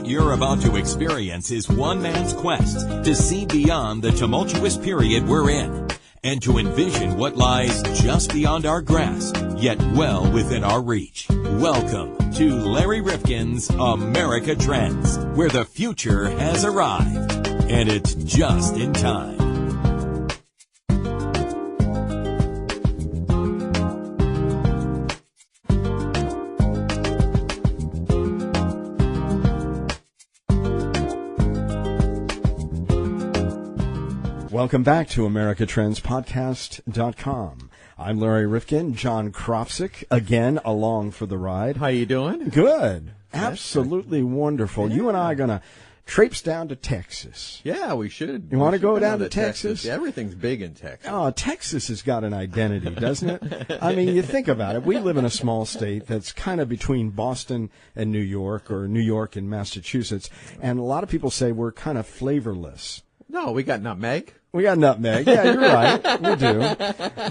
What you're about to experience is one man's quest to see beyond the tumultuous period we're in and to envision what lies just beyond our grasp, yet well within our reach. Welcome to Larry Rifkin's America Trends, where the future has arrived, and it's just in time. Welcome back to AmericaTrendsPodcast.com. I'm Larry Rifkin, John Kropsic, again along for the ride. How you doing? Good. Absolutely wonderful. Yeah. You and I are going to traipse down to Texas. Yeah, we should. You want to go down to Texas? Everything's big in Texas. Oh, Texas has got an identity, doesn't it? I mean, you think about it. We live in a small state that's kind of between Boston and New York, or New York and Massachusetts, and a lot of people say we're kind of flavorless. No, we got nutmeg. We got nutmeg. Yeah, you're right. We do.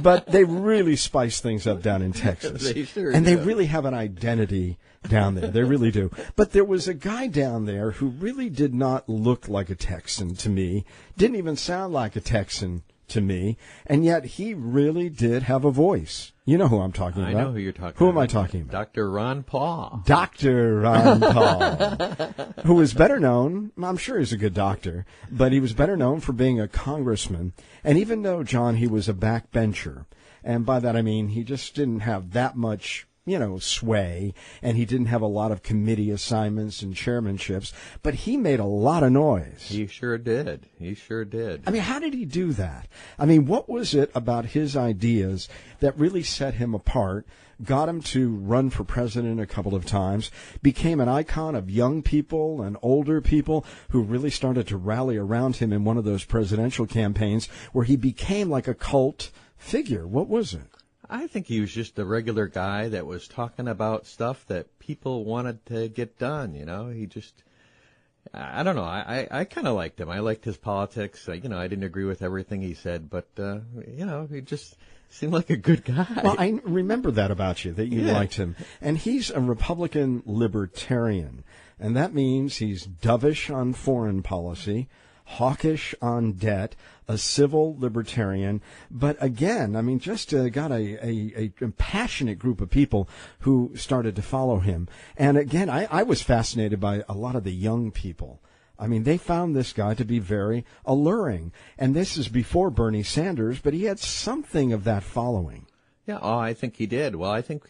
But they really spice things up down in Texas. They sure and do. They really have an identity down there. They really do. But there was a guy down there who really did not look like a Texan to me, didn't even sound like a Texan to me, and yet he really did have a voice. You know who I'm talking about. I know who you're talking about. Who am I talking about? Dr. Ron Paul. Dr. Ron Paul, who was better known, I'm sure he's a good doctor, but he was better known for being a congressman. And even though, John, he was a backbencher, and by that I mean he just didn't have that much, sway, and he didn't have a lot of committee assignments and chairmanships, but he made a lot of noise. He sure did. He sure did. I mean, how did he do that? I mean, what was it about his ideas that really set him apart, got him to run for president a couple of times, became an icon of young people and older people who really started to rally around him in one of those presidential campaigns where he became like a cult figure? What was it? I think he was just a regular guy that was talking about stuff that people wanted to get done, He just, I don't know, I kind of liked him. I liked his politics. I didn't agree with everything he said, but, he just seemed like a good guy. Well, I remember that about you, that you liked him. And he's a Republican Libertarian, and that means he's dovish on foreign policy, hawkish on debt, a civil libertarian, but again, I mean, just got a passionate group of people who started to follow him. And again, I was fascinated by a lot of the young people. I mean, they found this guy to be very alluring. And this is before Bernie Sanders, but he had something of that following. Yeah, I think he did. Well, I think,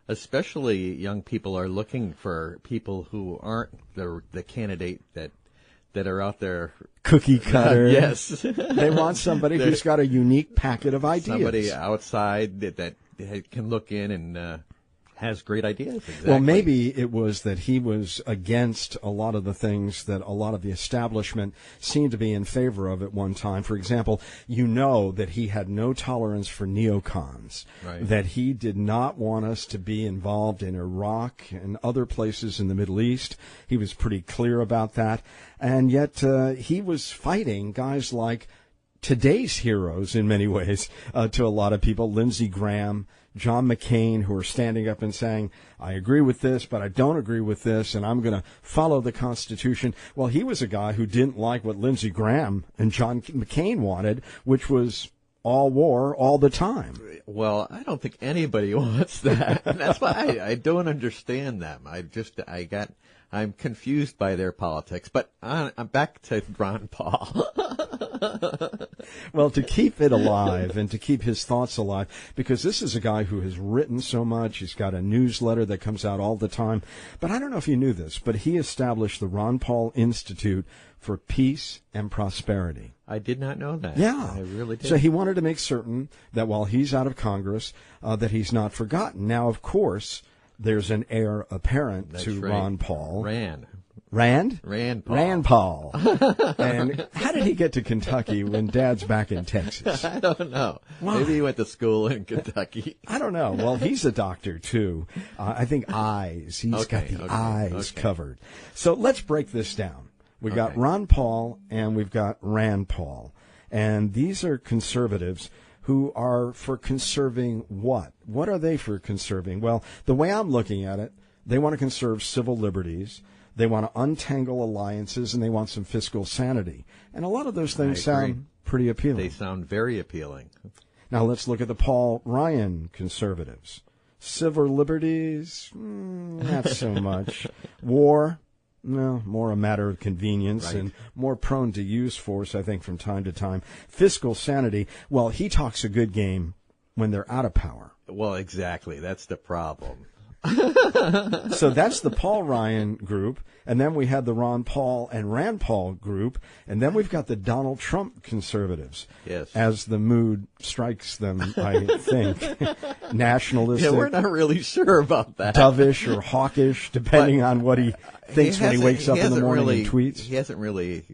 especially young people are looking for people who aren't the candidate that are out there. Cookie cutter. Yes. They want somebody who's got a unique packet of ideas. Somebody outside that can look in and has great ideas. Exactly. Well, maybe it was that he was against a lot of the things that a lot of the establishment seemed to be in favor of at one time. For example, that he had no tolerance for neocons, right, that he did not want us to be involved in Iraq and other places in the Middle East. He was pretty clear about that. And yet he was fighting guys like today's heroes in many ways to a lot of people, Lindsey Graham, John McCain, who are standing up and saying, I agree with this, but I don't agree with this, and I'm going to follow the Constitution. Well, he was a guy who didn't like what Lindsey Graham and John McCain wanted, which was all war all the time. Well, I don't think anybody wants that. That's why I don't understand them. I'm confused by their politics. But I'm back to Ron Paul. Well, to keep it alive and to keep his thoughts alive, because this is a guy who has written so much. He's got a newsletter that comes out all the time. But I don't know if you knew this, but he established the Ron Paul Institute for Peace and Prosperity. I did not know that. Yeah. I really did. So he wanted to make certain that while he's out of Congress, that he's not forgotten. Now, of course, there's an heir apparent to right. Ron Paul. Rand Paul. Rand Paul. And how did he get to Kentucky when Dad's back in Texas? I don't know. Why? Maybe he went to school in Kentucky. I don't know. Well, he's a doctor, too. I think eyes. He's got the eyes covered. So let's break this down. We've got Ron Paul and we've got Rand Paul. And these are conservatives who are for conserving what? What are they for conserving? Well, the way I'm looking at it, they want to conserve civil liberties. They want to untangle alliances, and they want some fiscal sanity. And a lot of those things sound pretty appealing. They sound very appealing. Now let's look at the Paul Ryan conservatives. Civil liberties, not so much. War, no, more a matter of convenience and more prone to use force, I think, from time to time. Fiscal sanity, well, he talks a good game when they're out of power. Well, exactly. That's the problem. So that's the Paul Ryan group, and then we had the Ron Paul and Rand Paul group, and then we've got the Donald Trump conservatives. Yes. As the mood strikes them, I think. Nationalistic. Yeah, we're not really sure about that. Dovish or hawkish, depending on what he thinks when he wakes up in the morning and tweets. He hasn't really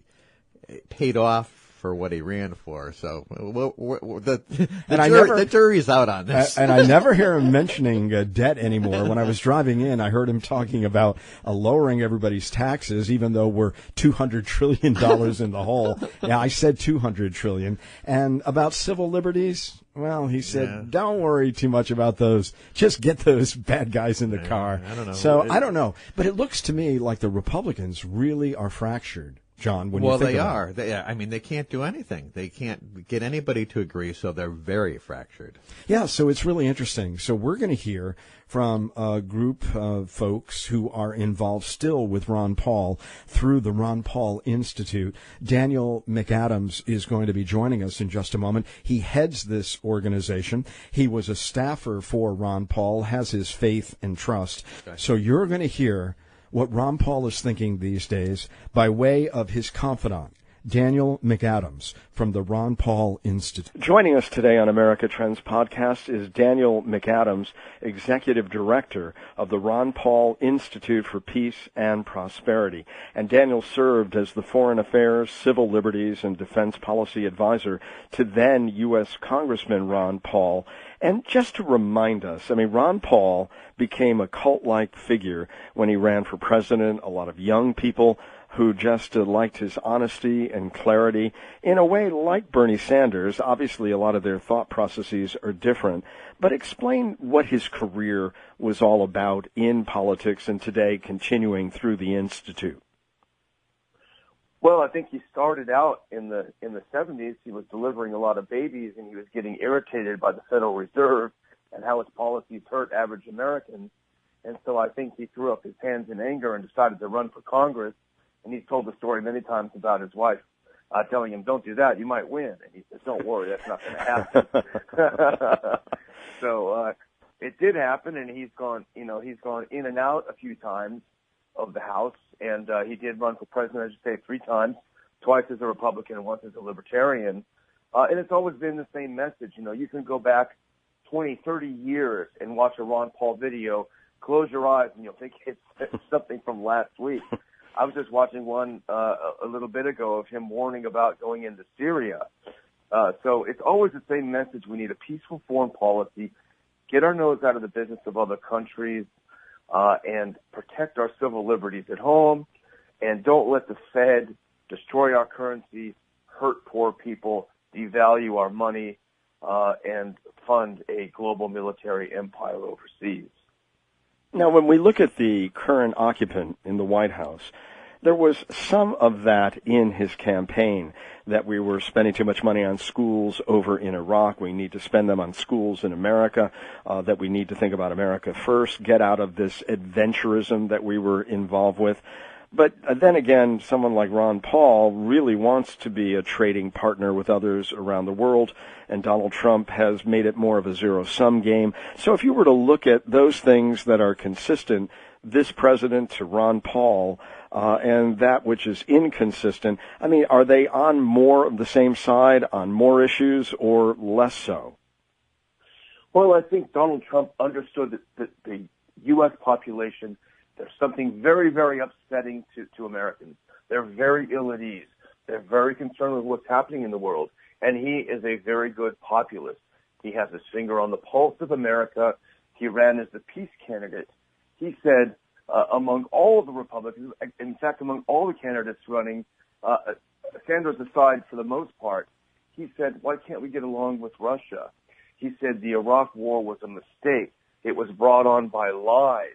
paid off for what he ran for, so the jury's out on this. And I never hear him mentioning debt anymore. When I was driving in, I heard him talking about lowering everybody's taxes, even though we're $200 trillion in the hole. Yeah, I said $200 trillion. And about civil liberties, well, he said, don't worry too much about those. Just get those bad guys in the car. I don't know. So I don't know. But it looks to me like the Republicans really are fractured. John, when you think about it. I mean, they can't do anything. They can't get anybody to agree, so they're very fractured. Yeah, so it's really interesting. So we're going to hear from a group of folks who are involved still with Ron Paul through the Ron Paul Institute. Daniel McAdams is going to be joining us in just a moment. He heads this organization. He was a staffer for Ron Paul, has his faith and trust. Okay. So you're going to hear what Ron Paul is thinking these days by way of his confidant, Daniel McAdams from the Ron Paul Institute. Joining us today on America Trends podcast is Daniel McAdams, Executive Director of the Ron Paul Institute for Peace and Prosperity. And Daniel served as the Foreign Affairs, Civil Liberties, and Defense Policy Advisor to then U.S. Congressman Ron Paul. And just to remind us, I mean, Ron Paul became a cult-like figure when he ran for president. A lot of young people who just liked his honesty and clarity. In a way, like Bernie Sanders, obviously a lot of their thought processes are different. But explain what his career was all about in politics and today continuing through the Institute. Well, I think he started out in the 70s. He was delivering a lot of babies, and he was getting irritated by the Federal Reserve and how its policies hurt average Americans. And so I think he threw up his hands in anger and decided to run for Congress. And he's told the story many times about his wife telling him, "Don't do that, you might win." And he says, "Don't worry, that's not going to happen." So it did happen, and he's gone in and out a few times of the House, and he did run for president, as you say, 3 times, twice as a Republican and once as a Libertarian. And it's always been the same message. You know, you can go back 20, 30 years and watch a Ron Paul video, close your eyes, and you'll think it's something from last week. I was just watching one a little bit ago of him warning about going into Syria. So it's always the same message. We need a peaceful foreign policy, get our nose out of the business of other countries, and protect our civil liberties at home, and don't let the Fed destroy our currency, hurt poor people, devalue our money, and fund a global military empire overseas. Now, when we look at the current occupant in the White House, there was some of that in his campaign, that we were spending too much money on schools over in Iraq. We need to spend them on schools in America, that we need to think about America first, get out of this adventurism that we were involved with. But then again, someone like Ron Paul really wants to be a trading partner with others around the world, and Donald Trump has made it more of a zero-sum game. So if you were to look at those things that are consistent, this president to Ron Paul, and that which is inconsistent, I mean, are they on more of the same side, on more issues, or less so? Well, I think Donald Trump understood that the U.S. population, there's something very, very upsetting to Americans. They're very ill at ease. They're very concerned with what's happening in the world. And he is a very good populist. He has his finger on the pulse of America. He ran as the peace candidate. He said, among all of the Republicans, in fact, among all the candidates running, Sanders aside for the most part, he said, why can't we get along with Russia? He said the Iraq war was a mistake. It was brought on by lies.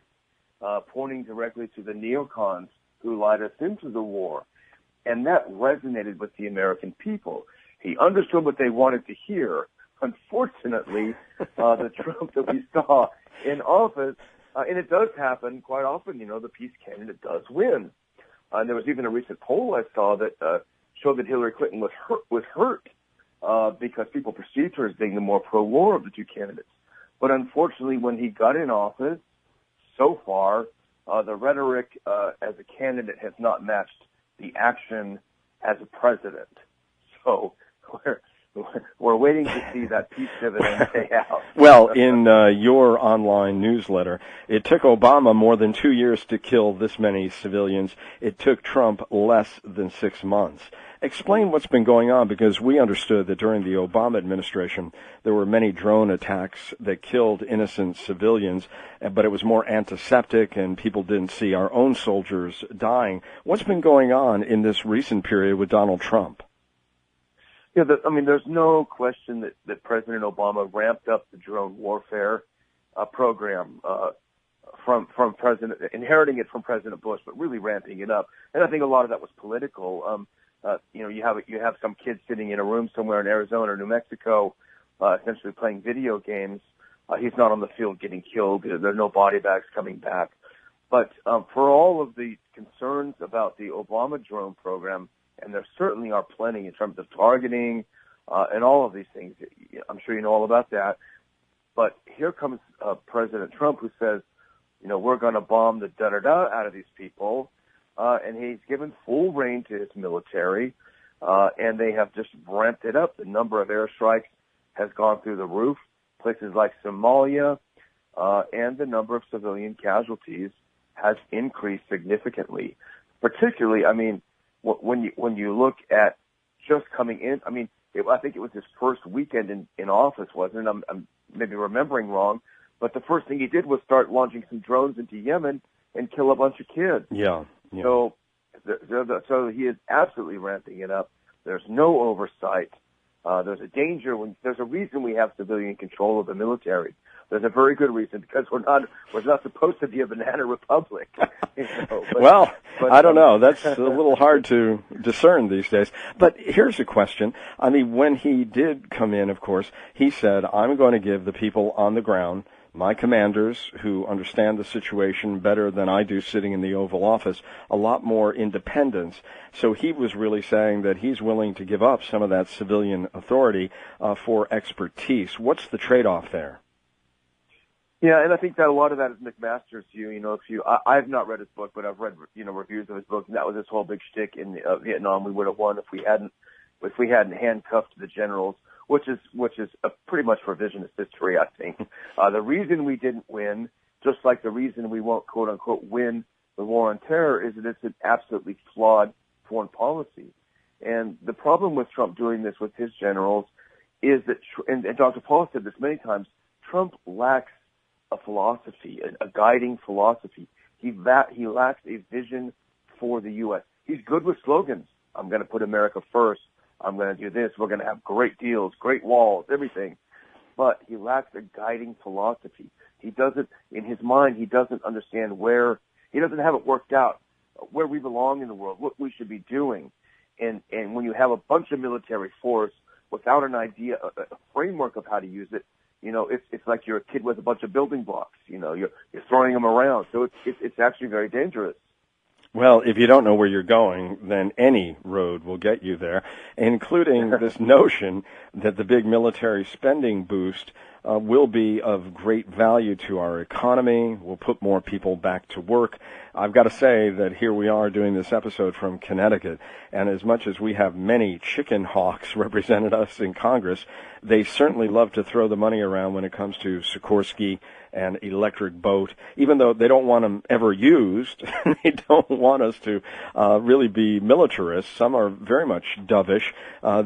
Pointing directly to the neocons who led us into the war. And that resonated with the American people. He understood what they wanted to hear. Unfortunately, the Trump that we saw in office, and it does happen quite often, the peace candidate does win. And there was even a recent poll I saw that showed that Hillary Clinton was hurt because people perceived her as being the more pro-war of the two candidates. But unfortunately, when he got in office, so far, the rhetoric as a candidate has not matched the action as a president. So we're waiting to see that peace dividend pay out. Well, in your online newsletter, it took Obama more than 2 years to kill this many civilians. It took Trump less than 6 months. Explain what's been going on, because we understood that during the Obama administration there were many drone attacks that killed innocent civilians, but it was more antiseptic and people didn't see our own soldiers dying. What's been going on in this recent period with Donald Trump? Yeah, there's no question that President Obama ramped up the drone warfare program from inheriting it from President Bush, but really ramping it up. And I think a lot of that was political. You have some kid sitting in a room somewhere in Arizona or New Mexico, essentially playing video games. He's not on the field getting killed. There are no body bags coming back. But for all of the concerns about the Obama drone program, and there certainly are plenty in terms of targeting and all of these things. I'm sure you know all about that. But here comes President Trump, who says, we're going to bomb the da-da-da out of these people. And he's given full reign to his military, and they have just ramped it up. The number of airstrikes has gone through the roof. Places like Somalia, and the number of civilian casualties has increased significantly. Particularly, when you look at just coming in, I think it was his first weekend in office, wasn't it? I'm maybe remembering wrong, but the first thing he did was start launching some drones into Yemen and kill a bunch of kids. Yeah. So he is absolutely ramping it up. There's no oversight. There's a danger there's a reason we have civilian control of the military. There's a very good reason, because we're not supposed to be a banana republic. I don't know. That's a little hard to discern these days. But here's a question. When he did come in, of course, he said, I'm going to give the people on the ground, my commanders, who understand the situation better than I do sitting in the Oval Office, a lot more independence. So he was really saying that he's willing to give up some of that civilian authority for expertise. What's the trade-off there? Yeah, and I think that a lot of that is McMaster's view. I've not read his book, but I've read reviews of his book, and that was his whole big shtick in Vietnam. We would have won if we hadn't handcuffed the generals, which is pretty much revisionist history, I think. The reason we didn't win, just like the reason we won't quote unquote win the war on terror, is that it's an absolutely flawed foreign policy. And the problem with Trump doing this with his generals is that, and Dr. Paul said this many times, Trump lacks a philosophy, a guiding philosophy. He lacks a vision for the U.S. He's good with slogans. I'm going to put America first. I'm going to do this. We're going to have great deals, great walls, everything. But he lacks a guiding philosophy. In his mind, he doesn't understand he doesn't have it worked out, where we belong in the world, what we should be doing. And when you have a bunch of military force without an idea, a framework of how to use it, it's like you're a kid with a bunch of building blocks. You're throwing them around. So it's actually very dangerous. Well, if you don't know where you're going, then any road will get you there, including this notion that the big military spending boost will be of great value to our economy, will put more people back to work. I've got to say that here we are doing this episode from Connecticut, and as much as we have many chicken hawks represented us in Congress, they certainly love to throw the money around when it comes to Sikorsky and electric boat, even though they don't want them ever used. They don't want us to really be militarists. Some are very much dovish.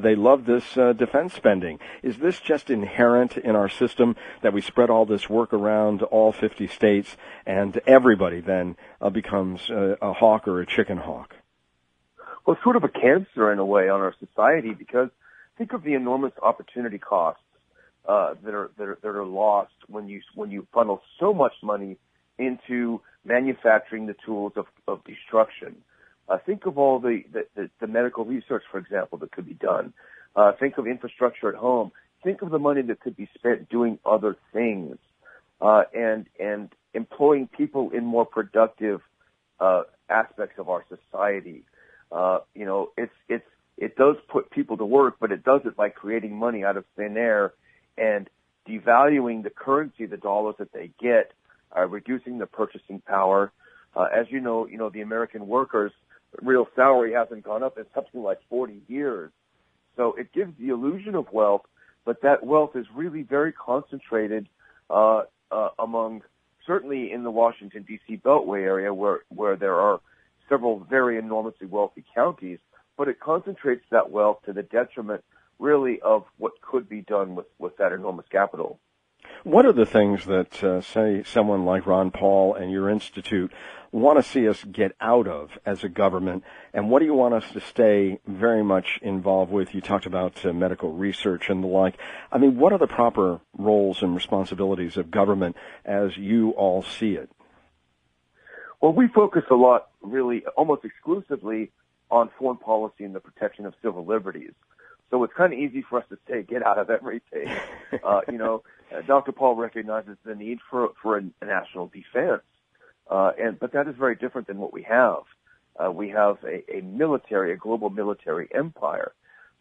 They love this defense spending. Is this just inherent in our system that we spread all this work around all 50 states and everybody then becomes a hawk or a chicken hawk? Well, it's sort of a cancer in a way on our society, because think of the enormous opportunity costs that are lost when you funnel so much money into manufacturing the tools of destruction. Think of all the medical research, for example, that could be done. Think of infrastructure at home. Think of the money that could be spent doing other things, and employing people in more productive aspects of our society. It does put people to work, but it does it by creating money out of thin air and devaluing the currency, the dollars that they get, reducing the purchasing power. As you know, the American workers' real salary hasn't gone up in something like 40 years. So it gives the illusion of wealth, but that wealth is really very concentrated among, certainly in the Washington, D.C. Beltway area where there are several very enormously wealthy counties, but it concentrates that wealth to the detriment, really, of what could be done with that enormous capital. What are the things that, say, someone like Ron Paul and your institute want to see us get out of as a government, and what do you want us to stay very much involved with? You talked about medical research and the like. I mean, what are the proper roles and responsibilities of government as you all see it? Well, we focus a lot, really, almost exclusively on foreign policy and the protection of civil liberties. So it's kind of easy for us to say, get out of everything. Dr. Paul recognizes the need for a national defense. But that is very different than what we have. We have a military, a global military empire.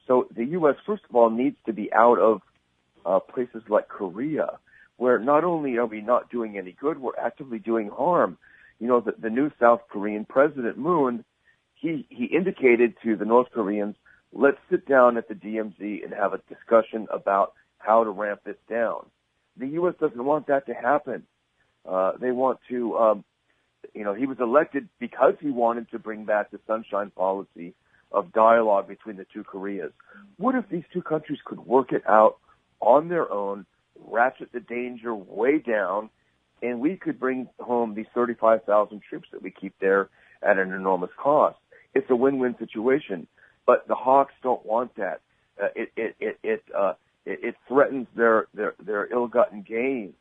So the U.S., first of all, needs to be out of places like Korea, where not only are we not doing any good, we're actively doing harm. The new South Korean President Moon, he indicated to the North Koreans, let's sit down at the DMZ and have a discussion about how to ramp this down. The U.S. doesn't want that to happen. They want to, he was elected because he wanted to bring back the sunshine policy of dialogue between the two Koreas. What if these two countries could work it out on their own, ratchet the danger way down, and we could bring home these 35,000 troops that we keep there at an enormous cost? It's a win-win situation. But the hawks don't want that. It threatens their ill-gotten gains.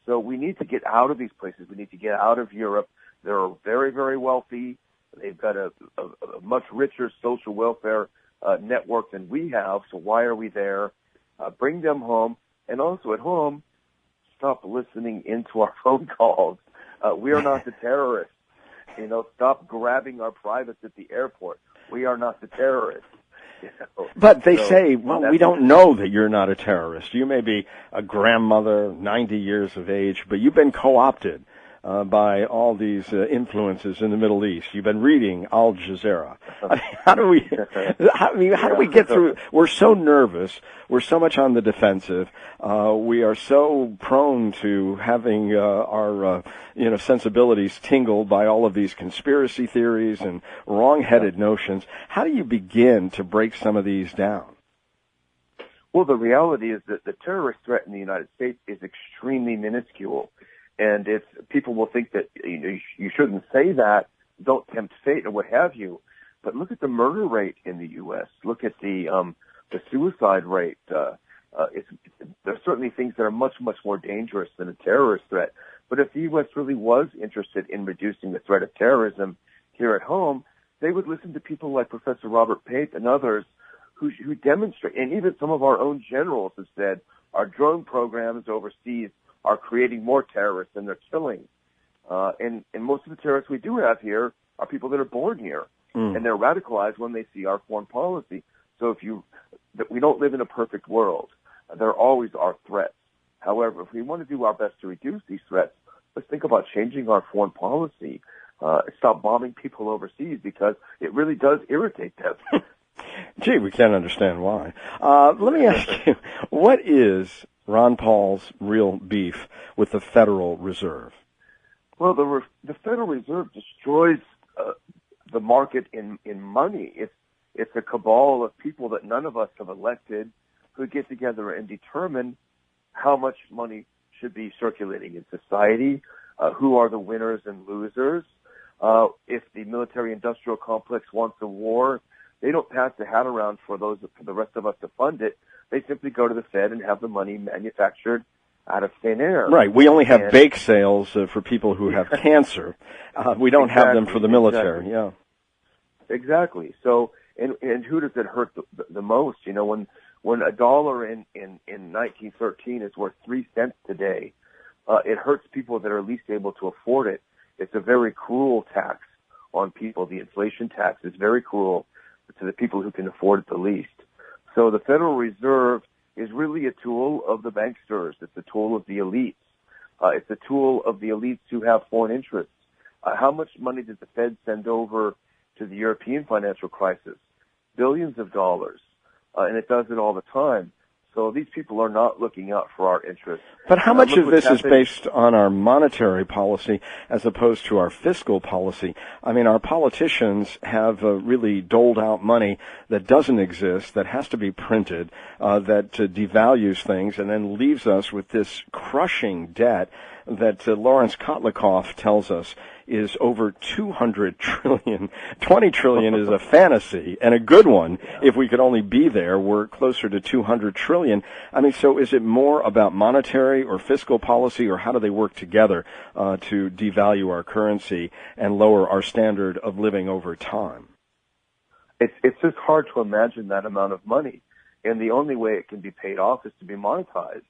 So we need to get out of these places. We need to get out of Europe. They're very, very wealthy. They've got a much richer social welfare network than we have. So why are we there? Bring them home, and also at home, stop listening into our phone calls. We are not the terrorists. Stop grabbing our privates at the airport. We are not the terrorists. But they say, well, we don't know that you're not a terrorist. You may be a grandmother, 90 years of age, but you've been co-opted by all these influences in the Middle East. You've been reading Al Jazeera. I mean, how do we get through? We're so nervous. We're so much on the defensive. We are so prone to having our sensibilities tingled by all of these conspiracy theories and wrong-headed notions. How do you begin to break some of these down? Well, the reality is that the terrorist threat in the United States is extremely minuscule. And people will think that you shouldn't say that, don't tempt fate or what have you. But look at the murder rate in the U.S. Look at the suicide rate. There's certainly things that are much, much more dangerous than a terrorist threat. But if the U.S. really was interested in reducing the threat of terrorism here at home, they would listen to people like Professor Robert Pape and others who demonstrate, and even some of our own generals have said, our drone programs overseas are creating more terrorists than they're killing. And most of the terrorists we do have here are people that are born here, and they're radicalized when they see our foreign policy. So we don't live in a perfect world. There always are threats. However, if we want to do our best to reduce these threats, let's think about changing our foreign policy. Stop bombing people overseas, because it really does irritate them. Gee, we can't understand why. Let me ask you, what is Ron Paul's real beef with the Federal Reserve? Well, the Federal Reserve destroys the market in money. It's a cabal of people that none of us have elected who get together and determine how much money should be circulating in society, who are the winners and losers. If the military-industrial complex wants a war, they don't pass the hat around for the rest of us to fund it. They simply go to the Fed and have the money manufactured out of thin air. Right. We only have bake sales for people who have cancer. We don't have them for the military. Exactly. Yeah. Exactly. So, and who does it hurt the most? You know, when $1 in 1913 is worth 3 cents today, it hurts people that are least able to afford it. It's a very cruel tax on people. The inflation tax is very cruel to the people who can afford it the least. So the Federal Reserve is really a tool of the banksters. It's a tool of the elites. It's a tool of the elites who have foreign interests. How much money did the Fed send over to the European financial crisis? Billions of dollars. And it does it all the time. So these people are not looking out for our interests. But how much of this is based on our monetary policy as opposed to our fiscal policy? I mean, our politicians have really doled out money that doesn't exist, that has to be printed, that devalues things, and then leaves us with this crushing debt that Lawrence Kotlikoff tells us is over 200 trillion. 20 trillion is a fantasy, and a good one. If we could only be there, we're closer to 200 trillion. I mean, so is it more about monetary or fiscal policy, or how do they work together to devalue our currency and lower our standard of living over time? It's just hard to imagine that amount of money, and the only way it can be paid off is to be monetized.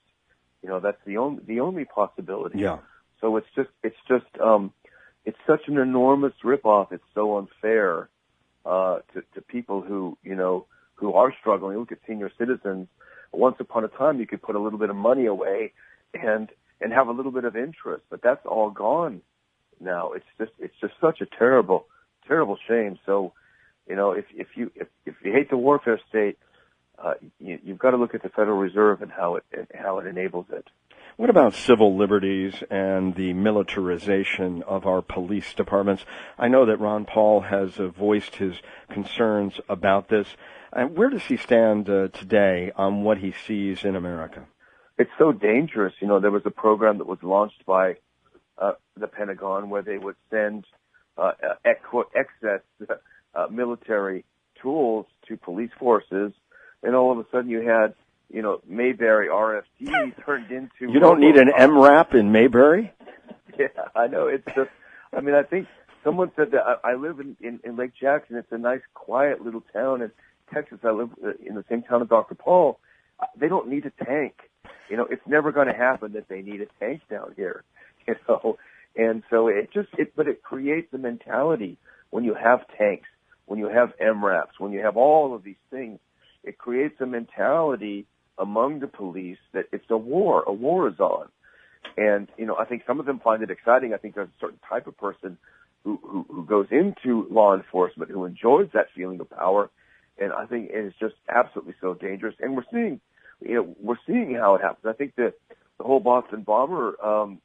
You know, that's the only possibility. Yeah. So it's such an enormous ripoff. It's so unfair to people who are struggling. Look at senior citizens. Once upon a time, you could put a little bit of money away and have a little bit of interest, but that's all gone now. It's just such a terrible shame. So, you know, if you hate the warfare state, you've got to look at the Federal Reserve and how it enables it. What about civil liberties and the militarization of our police departments? I know that Ron Paul has voiced his concerns about this. Where does he stand today on what he sees in America? It's so dangerous. You know, there was a program that was launched by the Pentagon where they would send excess military tools to police forces, and all of a sudden you had, you know, Mayberry RFD turned into... You don't need an MRAP in Mayberry? Yeah, I know. It's just, I mean, I think someone said that I live in Lake Jackson. It's a nice, quiet little town in Texas. I live in the same town as Dr. Paul. They don't need a tank. You know, it's never going to happen that they need a tank down here. You know, and so but it creates a mentality when you have tanks, when you have MRAPs, when you have all of these things. It creates a mentality among the police that it's a war is on. And, you know, I think some of them find it exciting. I think there's a certain type of person who goes into law enforcement who enjoys that feeling of power. And I think it is just absolutely so dangerous. And we're seeing how it happens. I think that the whole Boston bomber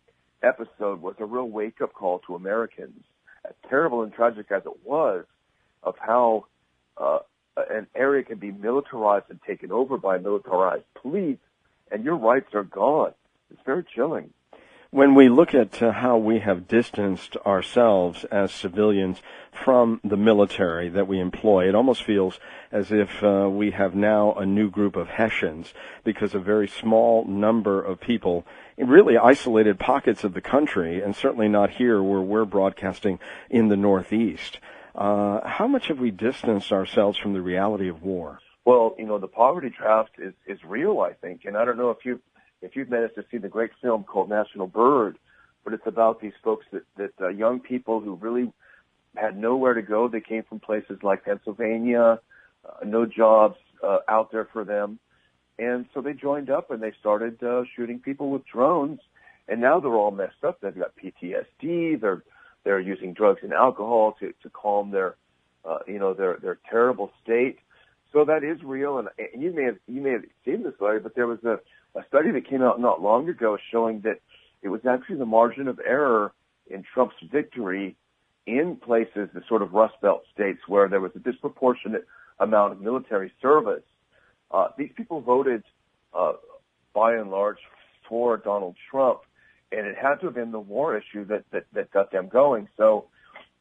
episode was a real wake-up call to Americans, as terrible and tragic as it was, of how an area can be militarized and taken over by militarized police, and your rights are gone. It's very chilling. When we look at how we have distanced ourselves as civilians from the military that we employ, it almost feels as if we have now a new group of Hessians, because a very small number of people in really isolated pockets of the country, and certainly not here where we're broadcasting in the Northeast. How much have we distanced ourselves from the reality of war? Well, you know, the poverty draft is real, I think, and I don't know if you've managed to see the great film called National Bird, but it's about these folks that young people who really had nowhere to go. They came from places like Pennsylvania, no jobs out there for them, and so they joined up and they started shooting people with drones, and now they're all messed up. They've got PTSD. They're using drugs and alcohol to calm their terrible state. So that is real, and you may have seen this, Larry, but there was a study that came out not long ago showing that it was actually the margin of error in Trump's victory in places, the sort of Rust Belt states, where there was a disproportionate amount of military service. These people voted, by and large, for Donald Trump, and it had to have been the war issue that got them going. So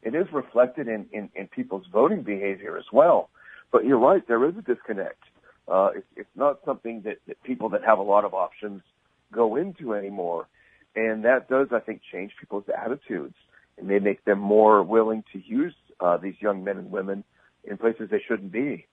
it is reflected in people's voting behavior as well. But you're right, there is a disconnect. It's not something that people that have a lot of options go into anymore. And that does, I think, change people's attitudes. And may make them more willing to use these young men and women in places they shouldn't be.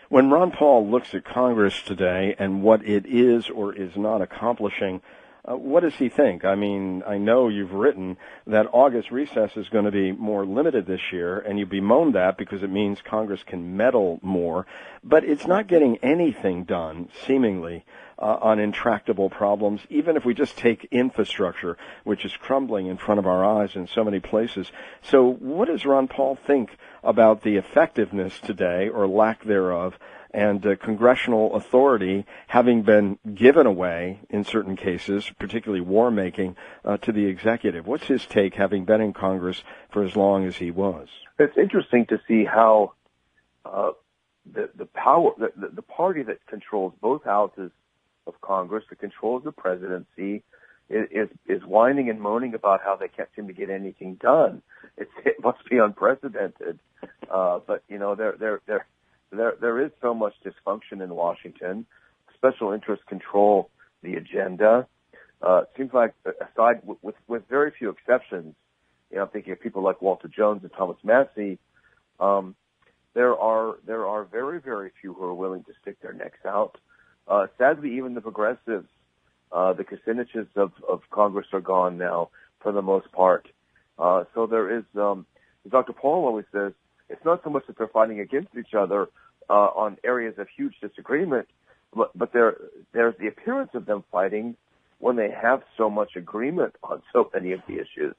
When Ron Paul looks at Congress today and what it is or is not accomplishing, what does he think? I mean, I know you've written that August recess is going to be more limited this year, and you bemoan that because it means Congress can meddle more, but it's not getting anything done, seemingly, on intractable problems, even if we just take infrastructure, which is crumbling in front of our eyes in so many places. So what does Ron Paul think about the effectiveness today, or lack thereof, and congressional authority having been given away in certain cases, particularly war-making, to the executive? What's his take, having been in Congress for as long as he was? It's interesting to see how the party that controls both houses of Congress, that controls the presidency, is whining and moaning about how they can't seem to get anything done. It must be unprecedented. But you know, there is so much dysfunction in Washington. Special interests control the agenda. It seems like, aside with very few exceptions, you know, I'm thinking of people like Walter Jones and Thomas Massey, there are very, very few who are willing to stick their necks out. Sadly, even the progressives, the Kuciniches of Congress are gone now for the most part. So there is, Dr. Paul always says, it's not so much that they're fighting against each other on areas of huge disagreement, but there's the appearance of them fighting when they have so much agreement on so many of the issues.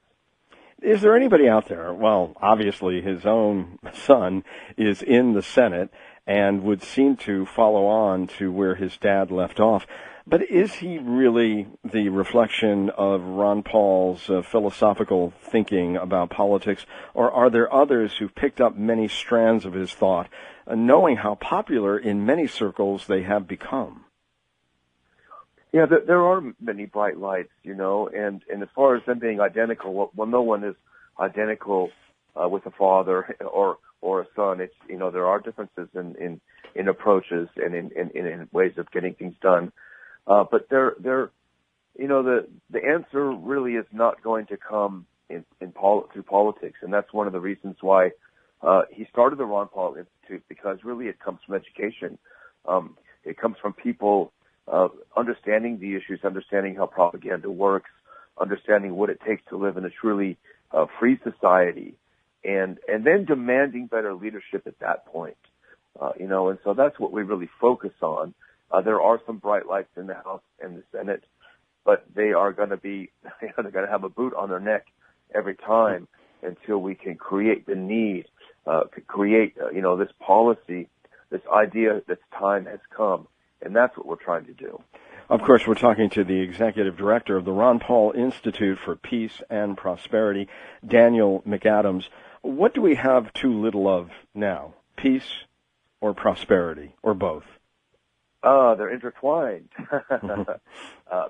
Is there anybody out there? Well, obviously his own son is in the Senate and would seem to follow on to where his dad left off. But is he really the reflection of Ron Paul's philosophical thinking about politics, or are there others who've picked up many strands of his thought, knowing how popular in many circles they have become? Yeah, there are many bright lights, you know, and as far as them being identical, well, no one is identical with a father or a son. It's, you know, there are differences in approaches and in ways of getting things done. But they're, you know, the answer really is not going to come through politics, and that's one of the reasons why he started the Ron Paul Institute, because really it comes from education. It comes from people understanding the issues, understanding how propaganda works, understanding what it takes to live in a truly free society, and then demanding better leadership at that point. You know, and so that's what we really focus on. There are some bright lights in the House and the Senate, but they are going to have a boot on their neck every time until we can create the need, you know, this policy, this idea that time has come. And that's what we're trying to do. Of course, we're talking to the executive director of the Ron Paul Institute for Peace and Prosperity, Daniel McAdams. What do we have too little of now? Peace or prosperity, or both? They're intertwined.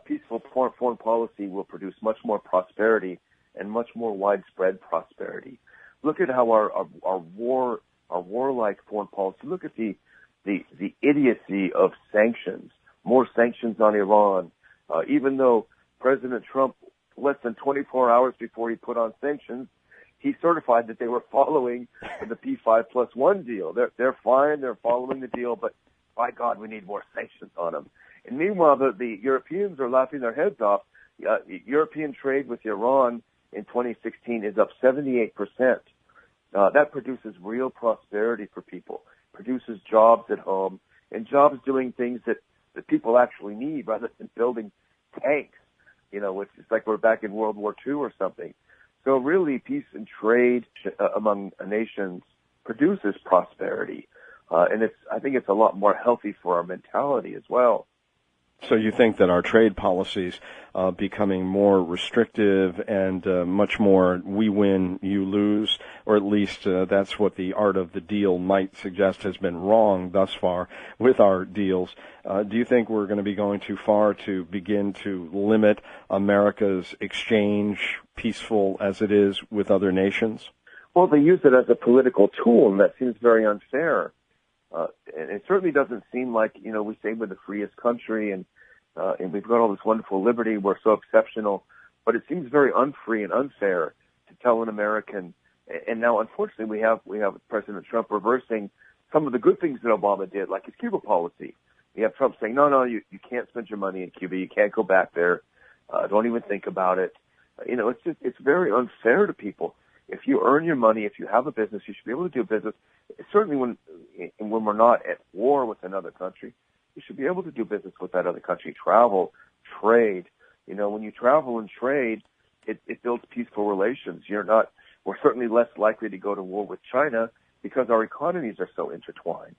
Peaceful foreign policy will produce much more prosperity and much more widespread prosperity. Look at how our warlike foreign policy. Look at the idiocy of sanctions. More sanctions on Iran, even though President Trump, less than 24 hours before he put on sanctions, he certified that they were following the P5+1 deal. They're fine. They're following the deal, but by God, we need more sanctions on them. And meanwhile, the Europeans are laughing their heads off. European trade with Iran in 2016 is up 78%. That produces real prosperity for people, produces jobs at home, and jobs doing things that people actually need rather than building tanks, you know, which is like we're back in World War II or something. So really, peace and trade among nations produces prosperity. And I think it's a lot more healthy for our mentality as well. So you think that our trade policies becoming more restrictive and much more we win, you lose, or at least that's what the art of the deal might suggest has been wrong thus far with our deals. Do you think we're going to be going too far to begin to limit America's exchange, peaceful as it is, with other nations? Well, they use it as a political tool, and that seems very unfair. And it certainly doesn't seem like, you know, we say we're the freest country and and we've got all this wonderful liberty. We're so exceptional, but it seems very unfree and unfair to tell an American. And now, unfortunately, we have President Trump reversing some of the good things that Obama did, like his Cuba policy. You have Trump saying, no, you can't spend your money in Cuba. You can't go back there. Don't even think about it. It's very unfair to people. If you earn your money, if you have a business, you should be able to do business. Certainly when we're not at war with another country, you should be able to do business with that other country, travel, trade. When you travel and trade, it builds peaceful relations. We're certainly less likely to go to war with China because our economies are so intertwined.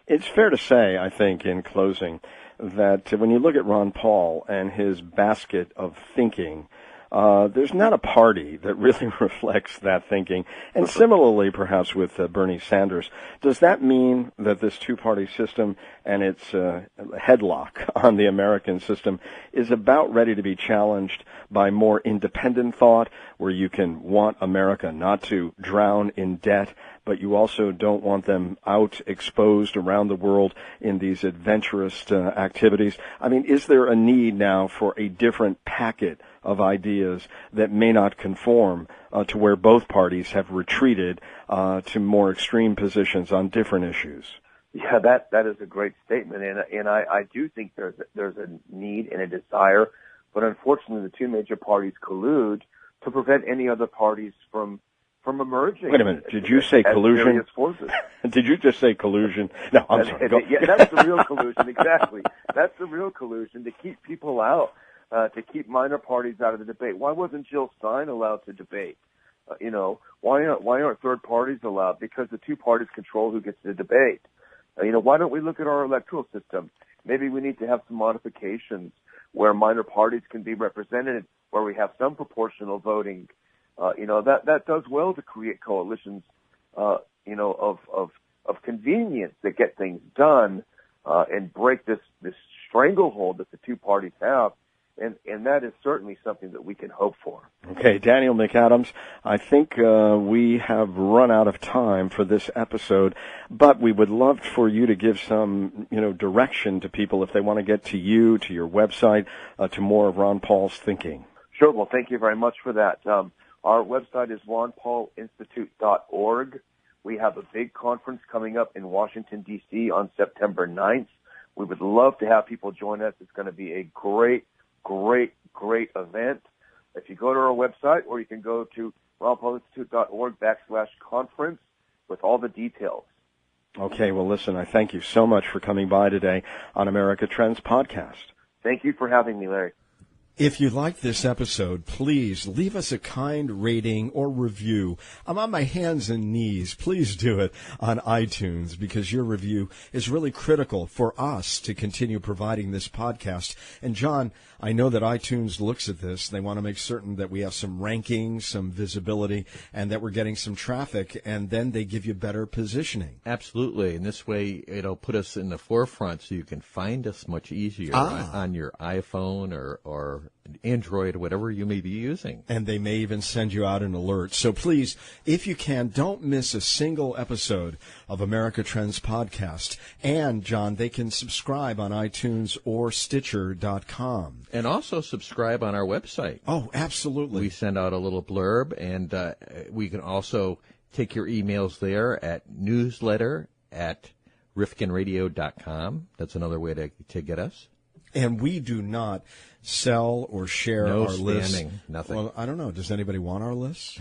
It's fair to say, I think, in closing, that when you look at Ron Paul and his basket of thinking, there's not a party that really reflects that thinking. And similarly, perhaps with Bernie Sanders, does that mean that this two-party system and its headlock on the American system is about ready to be challenged by more independent thought, where you can want America not to drown in debt, but you also don't want them out exposed around the world in these adventurous activities? I mean, is there a need now for a different packet of ideas that may not conform to where both parties have retreated to more extreme positions on different issues? Yeah, that is a great statement, and I do think there's a need and a desire, but unfortunately the two major parties collude to prevent any other parties from emerging. Wait a minute, did you say collusion? Did you just say collusion? No, I'm sorry. Yeah, that's the real collusion, exactly. That's the real collusion, to keep people out, to keep minor parties out of the debate. Why wasn't Jill Stein allowed to debate? Why aren't third parties allowed? Because the two parties control who gets to debate. Why don't we look at our electoral system? Maybe we need to have some modifications where minor parties can be represented, where we have some proportional voting. That does well to create coalitions, of convenience that get things done, and break this stranglehold that the two parties have. And that is certainly something that we can hope for. Okay, Daniel McAdams, I think we have run out of time for this episode, but we would love for you to give some, direction to people if they want to get to you, to your website, to more of Ron Paul's thinking. Sure. Well, thank you very much for that. Our website is ronpaulinstitute.org. We have a big conference coming up in Washington, D.C. on September 9th. We would love to have people join us. It's going to be a great event. If you go to our website, or you can go to ronpaulinstitute.org/conference with all the details. Okay, well, listen, I thank you so much for coming by today on America Trends Podcast. Thank you for having me, Larry. If you like this episode, please leave us a kind rating or review. I'm on my hands and knees. Please do it on iTunes, because your review is really critical for us to continue providing this podcast. And John, I know that iTunes looks at this. They want to make certain that we have some rankings, some visibility, and that we're getting some traffic, and then they give you better positioning. Absolutely. And this way it'll put us in the forefront so you can find us much easier on your iPhone or Android, whatever you may be using. And they may even send you out an alert. So please, if you can, don't miss a single episode of America Trends Podcast. And, John, they can subscribe on iTunes or Stitcher.com. And also subscribe on our website. Oh, absolutely. We send out a little blurb, and we can also take your emails there at newsletter@rifkinradio.com. That's another way to get us. And we do not sell or share our lists. Nothing. Well, I don't know. Does anybody want our lists?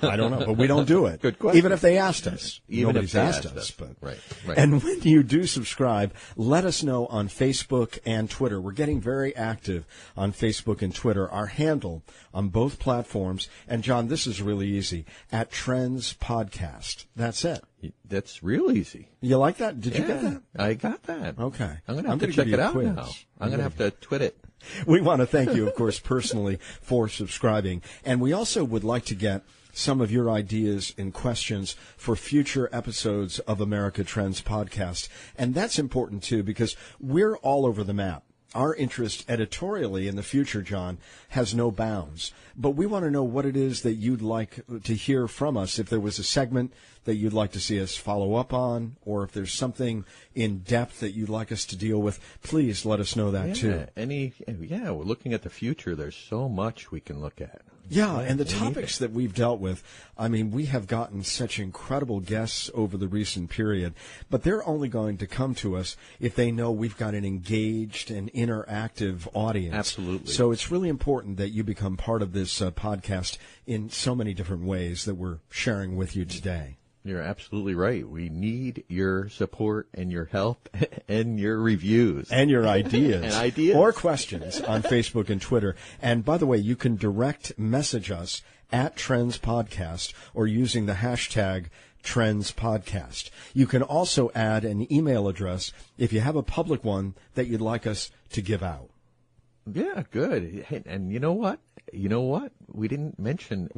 I don't know, but we don't do it. Good question. Even if they asked us. Nobody's asked us. But. Right. And when you do subscribe, let us know on Facebook and Twitter. We're getting very active on Facebook and Twitter. Our handle on both platforms, and John, this is really easy, @Trends Podcast. That's it. That's real easy. You like that? Did you get that? I got that. Okay. I'm going to have to check it out now. I'm going to have to twit it. We want to thank you, of course, personally for subscribing. And we also would like to get some of your ideas and questions for future episodes of America Trends Podcast. And that's important, too, because we're all over the map. our interest editorially in the future, John, has no bounds. But we want to know what it is that you'd like to hear from us. If there was a segment that you'd like to see us follow up on, or if there's something in depth that you'd like us to deal with, please let us know that too. We're looking at the future. There's so much we can look at. Yeah, and the topics that we've dealt with, I mean, we have gotten such incredible guests over the recent period, but they're only going to come to us if they know we've got an engaged and interactive audience. Absolutely. So it's really important that you become part of this podcast in so many different ways that we're sharing with you today. You're absolutely right. We need your support and your help and your reviews. And your ideas. And ideas. Or questions on Facebook and Twitter. And by the way, you can direct message us at Trends Podcast or using the hashtag Trends Podcast. You can also add an email address if you have a public one that you'd like us to give out. Yeah, good. Hey, and you know what? We didn't mention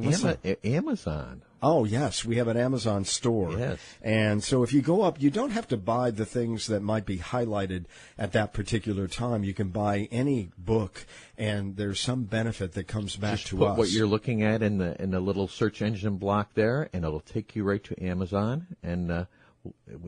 Amazon. Oh, yes. We have an Amazon store. Yes. And so if you go up, you don't have to buy the things that might be highlighted at that particular time. You can buy any book, and there's some benefit that comes back to us. Put what you're looking at in the little search engine block there, and it'll take you right to Amazon, and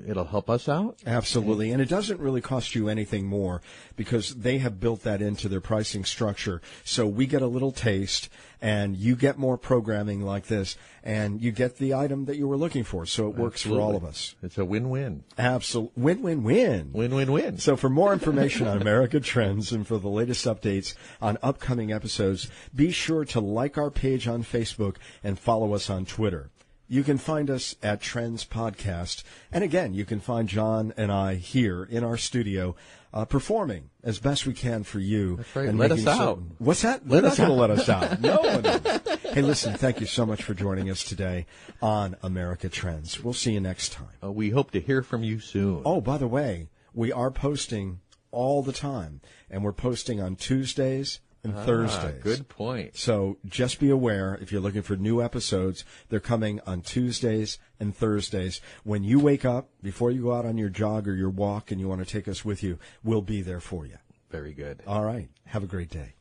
it'll help us out. Absolutely. And it doesn't really cost you anything more because they have built that into their pricing structure. So we get a little taste and you get more programming like this and you get the item that you were looking for. So it works for all of us. It's a win-win. Absolutely. Win-win-win. Win-win-win. So for more information on America Trends and for the latest updates on upcoming episodes, be sure to like our page on Facebook and follow us on Twitter. You can find us at Trends Podcast. And again, you can find John and I here in our studio performing as best we can for you. That's right. And Let us out. What's that? They're not going to let us out. No one is. Hey, listen, thank you so much for joining us today on America Trends. We'll see you next time. We hope to hear from you soon. Oh, by the way, we are posting all the time. And we're posting on Tuesdays and Thursdays. Good point. So just be aware, if you're looking for new episodes, they're coming on Tuesdays and Thursdays. When you wake up, before you go out on your jog or your walk and you want to take us with you, we'll be there for you. Very good. All right. Have a great day.